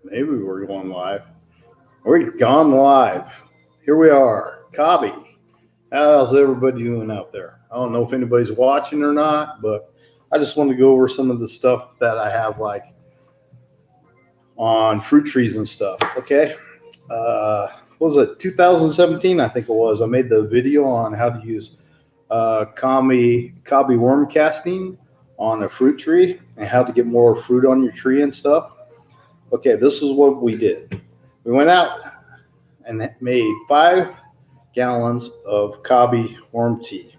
Maybe we're going live. We've gone live. Here we are. Cobby. How's everybody doing out there? I don't know if anybody's watching or not, but I just want to go over some of the stuff that I have like on fruit trees and stuff. Okay. What was it? 2017, I think it was. I made the video on how to use Cobby worm casting on a fruit tree and how to get more fruit on your tree and stuff. Okay, this is what we did. We went out and made 5 gallons of Cobby worm tea.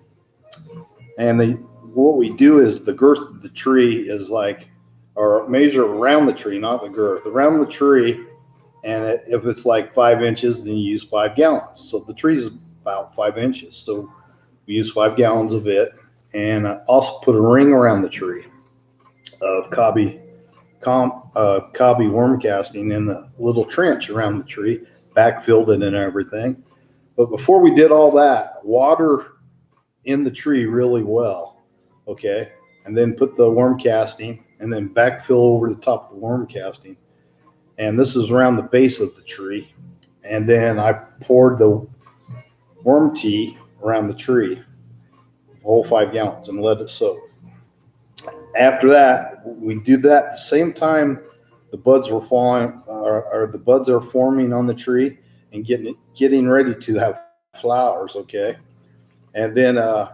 And what we do is the girth of the tree is like, or measure around the tree, not the girth, around the tree. And if it's like 5 inches, then you use 5 gallons. So the tree is about 5 inches. So we use 5 gallons of it. And I also put a ring around the tree of Cobby worm casting in the little trench around the tree, backfilled it and everything. But before we did all that, water in the tree really well, okay? And then put the worm casting and then backfill over the top of the worm casting. And this is around the base of the tree. And then I poured the worm tea around the tree, the whole 5 gallons, and let it soak. After that, we do that at the same time the buds were falling, or the buds are forming on the tree and getting ready to have flowers, okay? And then don't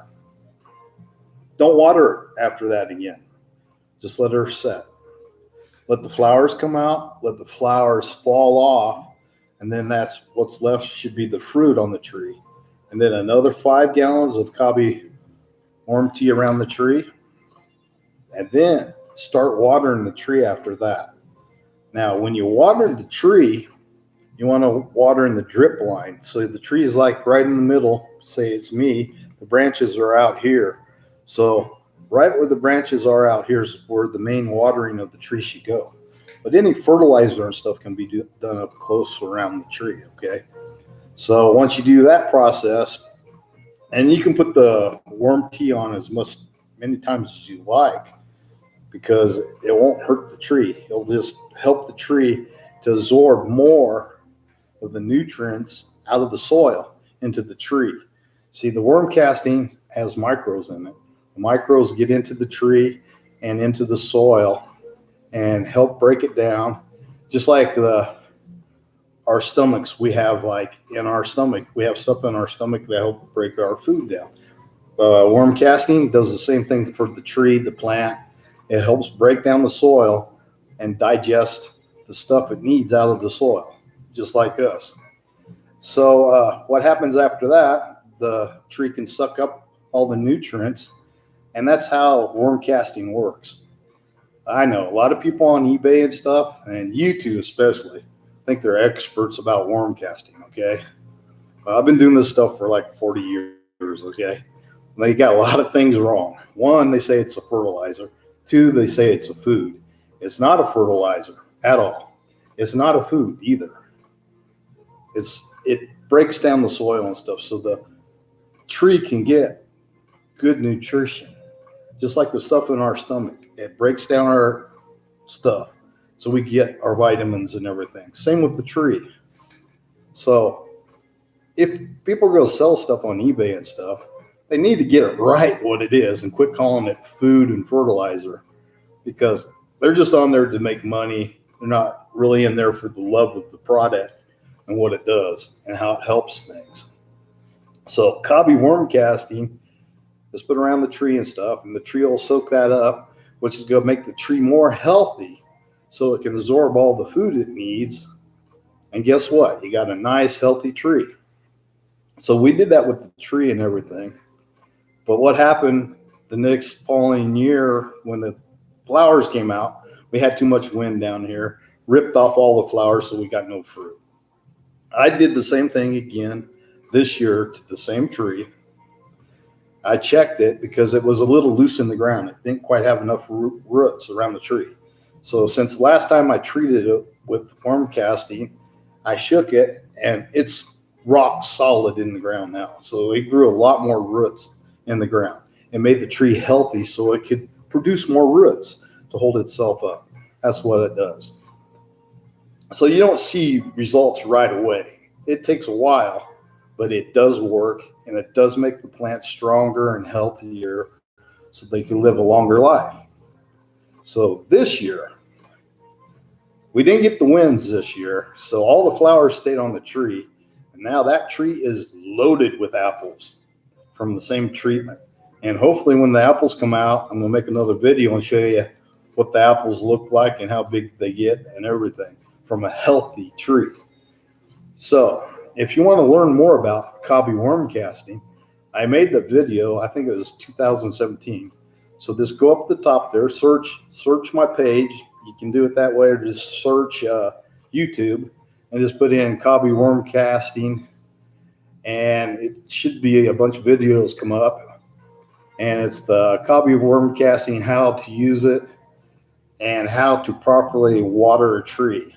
water it after that again. Just let her set. Let the flowers come out, let the flowers fall off, and then that's what's left should be the fruit on the tree. And then another 5 gallons of Cobby worm tea around the tree. And then start watering the tree after that. Now, when you water the tree, you want to water in the drip line. So the tree is like right in the middle. Say it's me. The branches are out here. So right where the branches are out here is where the main watering of the tree should go. But any fertilizer and stuff can be done up close around the tree, okay? So once you do that process, and you can put the worm tea on as many times as you like, because it won't hurt the tree. It'll just help the tree to absorb more of the nutrients out of the soil into the tree. See, the worm casting has microbes in it. The microbes get into the tree and into the soil and help break it down. Just like our stomachs, we have like in our stomach, we have stuff in our stomach that help break our food down. Worm casting does the same thing for the tree, the plant. It helps break down the soil and digest the stuff it needs out of the soil, just like us. So what happens after that, the tree can suck up all the nutrients, and that's how worm casting works. I know a lot of people on eBay and stuff, and YouTube especially, think they're experts about worm casting, okay? I've been doing this stuff for like 40 years, okay? They got a lot of things wrong. One, they say it's a fertilizer. 2, they say it's a food. It's not a fertilizer at all. It's not a food either. It breaks down the soil and stuff so the tree can get good nutrition. Just like the stuff in our stomach. It breaks down our stuff so we get our vitamins and everything. Same with the tree. So if people go sell stuff on eBay and stuff, they need to get it right what it is and quit calling it food and fertilizer, because they're just on there to make money. They're not really in there for the love of the product and what it does and how it helps things. So Cobby worm casting is put around the tree and stuff, and the tree will soak that up, which is going to make the tree more healthy so it can absorb all the food it needs. And guess what? You got a nice, healthy tree. So we did that with the tree and everything. But what happened the next following year when the flowers came out, we had too much wind down here, ripped off all the flowers, so we got no fruit. I did the same thing again this year to the same tree. I checked it because it was a little loose in the ground. It didn't quite have enough roots around the tree. So since last time I treated it with worm casting, I shook it and it's rock solid in the ground now. So it grew a lot more roots in the ground. It made the tree healthy so it could produce more roots to hold itself up. That's what it does. So you don't see results right away. It takes a while, but it does work, and it does make the plants stronger and healthier so they can live a longer life. So this year, we didn't get the winds this year, so all the flowers stayed on the tree, and now that tree is loaded with apples from the same treatment. And hopefully when the apples come out, I'm going to make another video and show you what the apples look like and how big they get and everything from a healthy tree. So if you want to learn more about Cobby worm casting, I made the video, I think it was 2017. So just go up at the top there, search my page. You can do it that way, or just search YouTube and just put in Cobby worm casting, and it should be a bunch of videos come up. And it's the Cobby worm casting, how to use it and how to properly water a tree.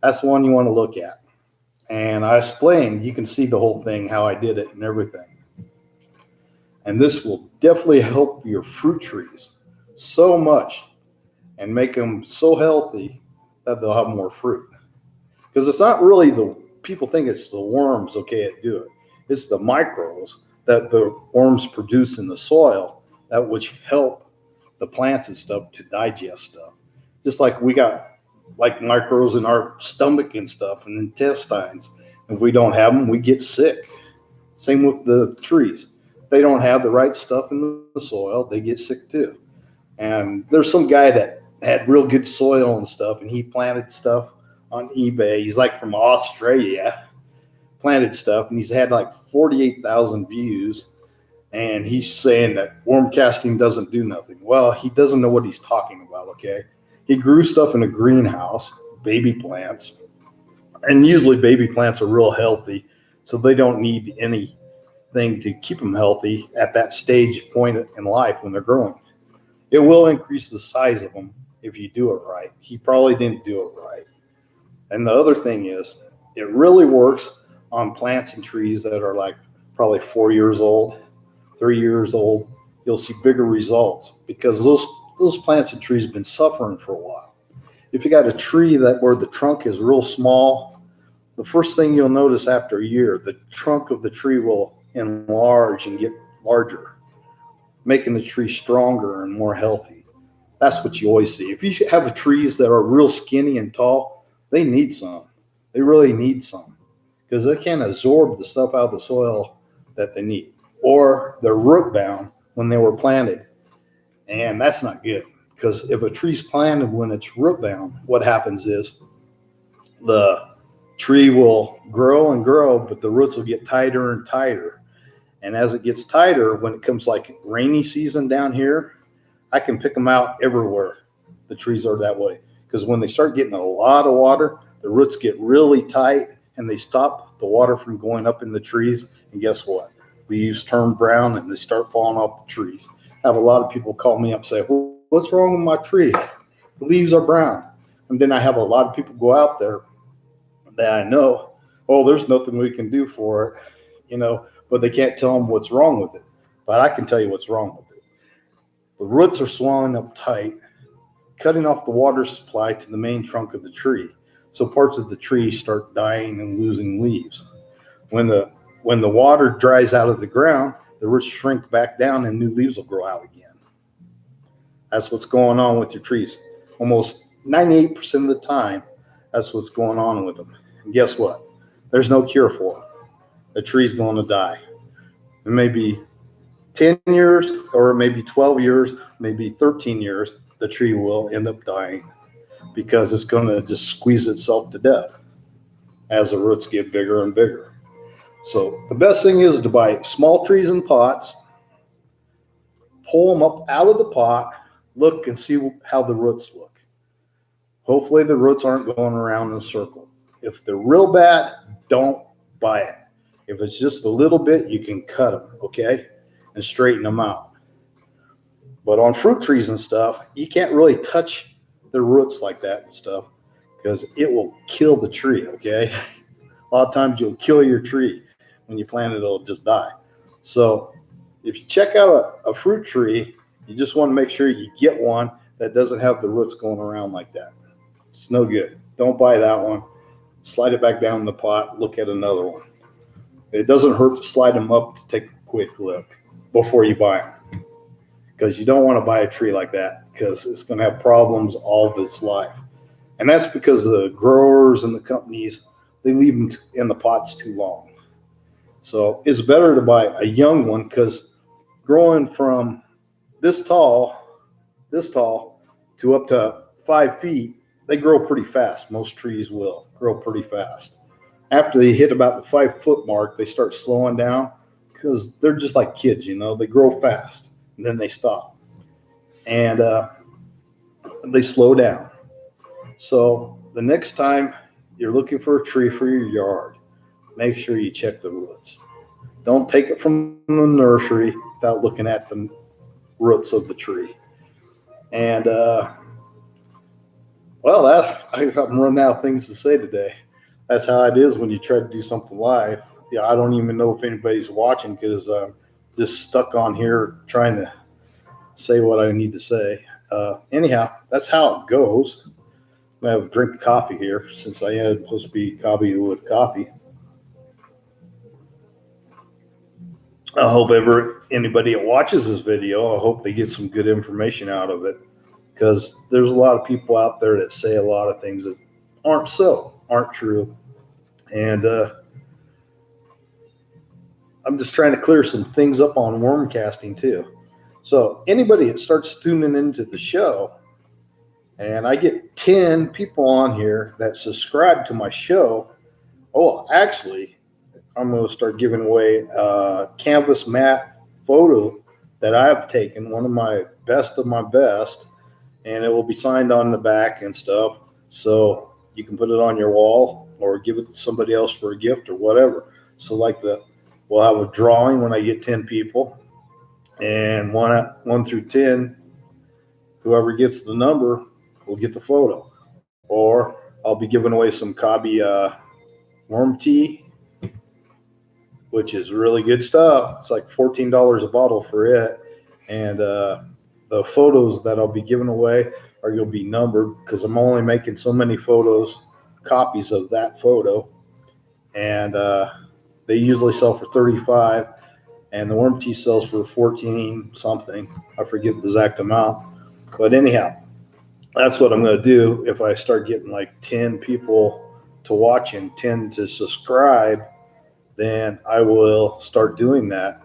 That's the one you want to look at. And I explained, you can see the whole thing, how I did it and everything. And this will definitely help your fruit trees so much and make them so healthy that they'll have more fruit. Because it's not really people think it's the worms, okay, that do it. It's the microbes that the worms produce in the soil that which help the plants and stuff to digest stuff. Just like we got like microbes in our stomach and stuff and intestines. If we don't have them, we get sick. Same with the trees. If they don't have the right stuff in the soil, they get sick too. And there's some guy that had real good soil and stuff, and he planted stuff on eBay. He's like from Australia, planted stuff, and he's had like 48,000 views. And he's saying that worm casting doesn't do nothing. Well, he doesn't know what he's talking about, okay? He grew stuff in a greenhouse, baby plants, and usually baby plants are real healthy, so they don't need anything to keep them healthy at that stage point in life when they're growing. It will increase the size of them if you do it right. He probably didn't do it right. And the other thing is, it really works on plants and trees that are like probably 4 years old, 3 years old. You'll see bigger results because those plants and trees have been suffering for a while. If you got a tree where the trunk is real small, the first thing you'll notice after a year, the trunk of the tree will enlarge and get larger, making the tree stronger and more healthy. That's what you always see. If you have trees that are real skinny and tall, they need some. They really need some because they can't absorb the stuff out of the soil that they need. Or they're root bound when they were planted. And that's not good because if a tree's planted when it's root bound, what happens is the tree will grow and grow, but the roots will get tighter and tighter. And as it gets tighter, when it comes like rainy season down here, I can pick them out everywhere. The trees are that way because when they start getting a lot of water, the roots get really tight and they stop the water from going up in the trees. And guess what? Leaves turn brown and they start falling off the trees. I have a lot of people call me up and say, well, what's wrong with my tree? The leaves are brown. And then I have a lot of people go out there that I know, oh, there's nothing we can do for it, but they can't tell them what's wrong with it. But I can tell you what's wrong with it. The roots are swelling up tight, cutting off the water supply to the main trunk of the tree. So parts of the tree start dying and losing leaves. When the water dries out of the ground, the roots shrink back down and new leaves will grow out again. That's what's going on with your trees. Almost 98% of the time, that's what's going on with them. And guess what? There's no cure for it. The tree's going to die. It may be 10 years or maybe 12 years, maybe 13 years, the tree will end up dying because it's going to just squeeze itself to death as the roots get bigger and bigger. So the best thing is to buy small trees in pots, pull them up out of the pot, look and see how the roots look. Hopefully the roots aren't going around in a circle. If they're real bad, don't buy it. If it's just a little bit, you can cut them, okay, and straighten them out. But on fruit trees and stuff, you can't really touch the roots like that and stuff because it will kill the tree, okay? A lot of times you'll kill your tree. When you plant it, it'll just die. So if you check out a fruit tree, you just want to make sure you get one that doesn't have the roots going around like that. It's no good. don't buy that one. Slide it back down in the pot, look at another one. It doesn't hurt to slide them up to take a quick look before you buy them, because you don't want to buy a tree like that, because it's going to have problems all of its life. And that's because the growers and the companies, they leave them in the pots too long. So it's better to buy a young one, because growing from this tall to up to 5 feet, they grow pretty fast. Most trees will grow pretty fast. After they hit about the 5 foot mark, they start slowing down, because they're just like kids, they grow fast and then they stop, and they slow down. So the next time you're looking for a tree for your yard, make sure you check the roots. Don't take it from the nursery without looking at the roots of the tree. And I'm running out of things to say today. That's how it is when you try to do something live. Yeah, I don't even know if anybody's watching, because I'm just stuck on here trying to say what I need to say. Anyhow, that's how it goes. I have a drink of coffee here, since I am supposed to be Cobby with coffee. I hope anybody that watches this video, I hope they get some good information out of it, because there's a lot of people out there that say a lot of things that aren't true. And I'm just trying to clear some things up on worm casting too. So anybody that starts tuning into the show, and I get 10 people on here that subscribe to my show, actually, I'm going to start giving away a canvas mat photo that I've taken, one of my best, and it will be signed on the back and stuff. So you can put it on your wall or give it to somebody else for a gift or whatever. So we'll have a drawing when I get 10 people, and 1 through 10, whoever gets the number will get the photo. Or I'll be giving away some Cobby warmty, which is really good stuff. It's like $14 a bottle for it. And the photos that I'll be giving away are going to be numbered, because I'm only making so many copies of that photo. And they usually sell for $35, and the warmty sells for $14 something. I forget the exact amount. But anyhow, that's what I'm going to do. If I start getting like 10 people to watch and 10 to subscribe, then I will start doing that.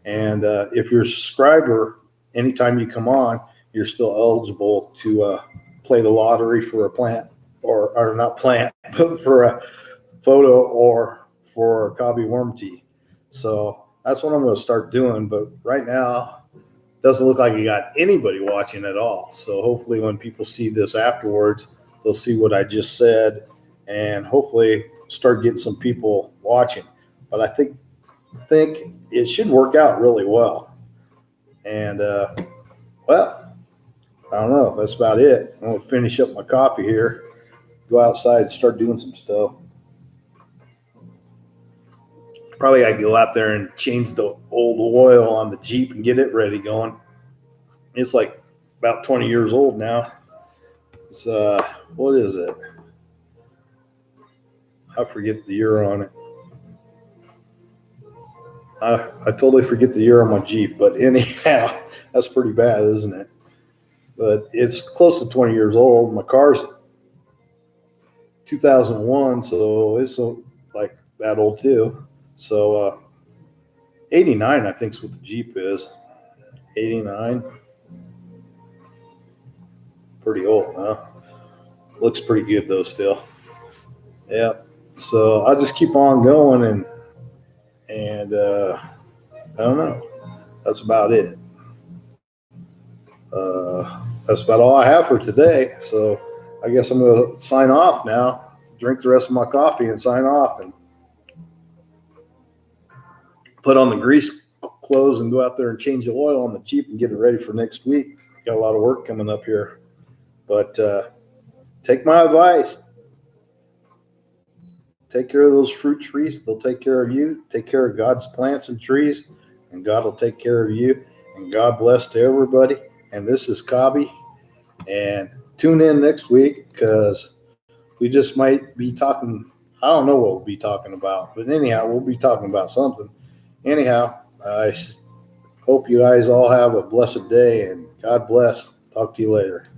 And if you're a subscriber, anytime you come on, you're still eligible to play the lottery for a plant, or not plant, but for a photo or for a Cobby warmty. So that's what I'm going to start doing. But right now, doesn't look like you got anybody watching at all. So hopefully when people see this afterwards, they'll see what I just said, and hopefully start getting some people watching. But I think it should work out really well. And I don't know. That's about it. I'm going to finish up my coffee here, go outside and start doing some stuff. Probably I go out there and change the old oil on the Jeep and get it ready going. It's like about 20 years old now. It's what is it? I forget the year on it. I totally forget the year on my Jeep, but anyhow, that's pretty bad, isn't it? But it's close to 20 years old. My car's 2001, so it's like that old too. So 89, I think, is what the Jeep is. 89. Pretty old, huh? Looks pretty good though still. Yeah. So I'll just keep on going, and I don't know. That's about it. That's about all I have for today. So I guess I'm going to sign off now, drink the rest of my coffee and sign off, and put on the grease clothes and go out there and change the oil on the Jeep and get it ready for next week. Got a lot of work coming up here. But take my advice. Take care of those fruit trees. They'll take care of you. Take care of God's plants and trees, and God will take care of you. And God bless to everybody. And this is Cobby. And tune in next week, because We just might be talking. I don't know what we'll be talking about, but anyhow, we'll be talking about something. Anyhow, I hope you guys all have a blessed day, and God bless. Talk to you later.